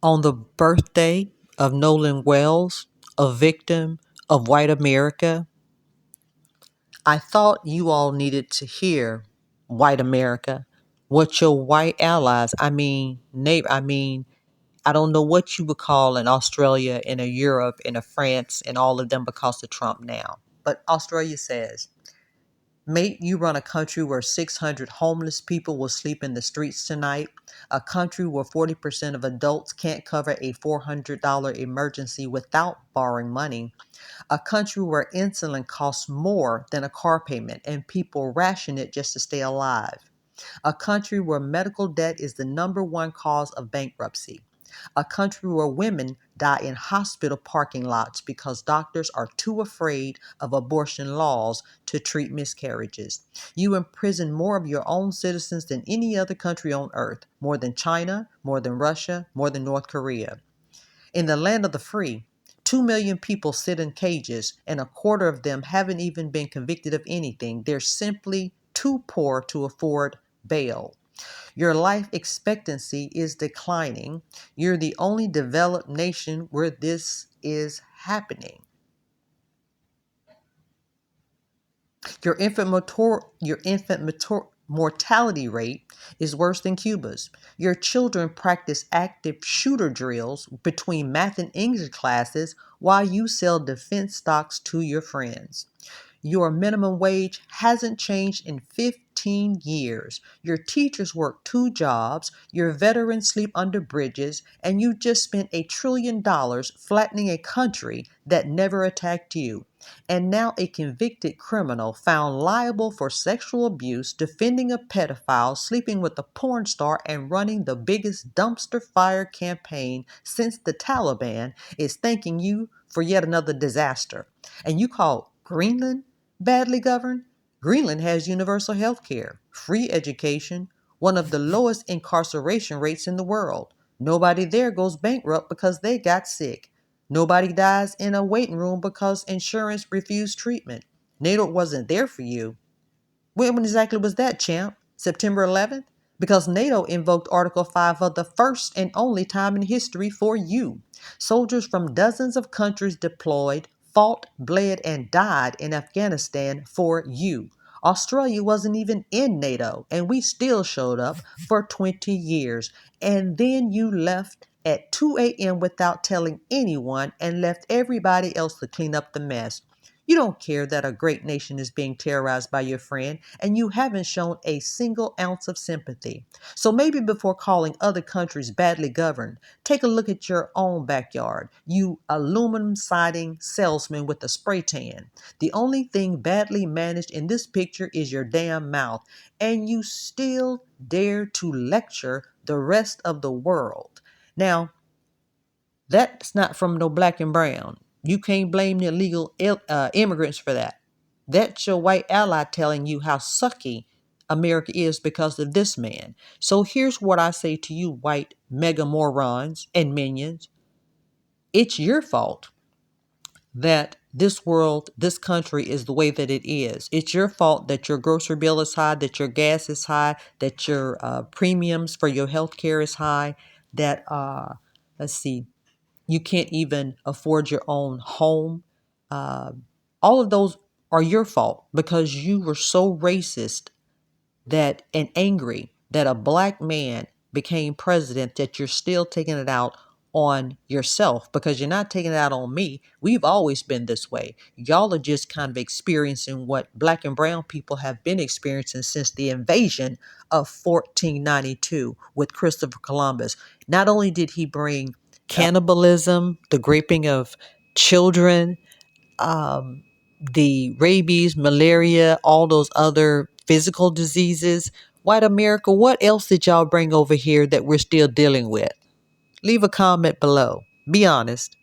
On the birthday of Nolan Wells, a victim of white America, I thought you all needed to hear, white America, what your white allies, I don't know what you would call an Australia and a Europe and a France and all of them because of Trump now. But Australia says, mate, you run a country where 600 homeless people will sleep in the streets tonight, a country where 40% of adults can't cover a $400 emergency without borrowing money, a country where insulin costs more than a car payment and people ration it just to stay alive, a country where medical debt is the number one cause of bankruptcy, a country where women die in hospital parking lots because doctors are too afraid of abortion laws to treat miscarriages. You imprison more of your own citizens than any other country on earth, more than China, more than Russia, more than North Korea. In the land of the free, 2 million people sit in cages, and a quarter of them haven't even been convicted of anything. They're simply too poor to afford bail. Your life expectancy is declining. You're the only developed nation where this is happening. Your infant mortality rate is worse than Cuba's. Your children practice active shooter drills between math and English classes while you sell defense stocks to your friends. Your minimum wage hasn't changed in 15 years. Your teachers work two jobs, your veterans sleep under bridges, and you just spent $1 trillion flattening a country that never attacked you. And now a convicted criminal found liable for sexual abuse, defending a pedophile, sleeping with a porn star, and running the biggest dumpster fire campaign since the Taliban is thanking you for yet another disaster. And you call Greenland badly governed? Greenland has universal health care, free education, one of the lowest incarceration rates in the world. Nobody there goes bankrupt because they got sick. Nobody dies in a waiting room because insurance refused treatment. NATO wasn't there for you. When exactly was that, champ? September 11th? Because NATO invoked Article 5 for the first and only time in history for you. Soldiers from dozens of countries deployed, fought, bled, and died in Afghanistan for you. Australia wasn't even in NATO, and we still showed up for 20 years. And then you left at 2 a.m. without telling anyone and left everybody else to clean up the mess. You don't care that a great nation is being terrorized by your friend, and you haven't shown a single ounce of sympathy. So maybe before calling other countries badly governed, take a look at your own backyard, you aluminum siding salesman with a spray tan. The only thing badly managed in this picture is your damn mouth, and you still dare to lecture the rest of the world. Now, that's not from no black and brown. You can't blame the illegal immigrants for that. That's your white ally telling you how sucky America is because of this man. So here's what I say to you, white mega morons and minions. It's your fault that this world, this country is the way that it is. It's your fault that your grocery bill is high, that your gas is high, that your premiums for your health care is high, that, let's see, you can't even afford your own home. Uh, all of those are your fault because you were so racist that and angry that a black man became president that you're still taking it out on yourself because you're not taking it out on me. We've always been this way. Y'all are just kind of experiencing what black and brown people have been experiencing since the invasion of 1492 with Christopher Columbus. Not only did he bring cannibalism, the raping of children, um, the rabies, malaria, all those other physical diseases. White America, what else did y'all bring over here that we're still dealing with? Leave a comment below. Be honest.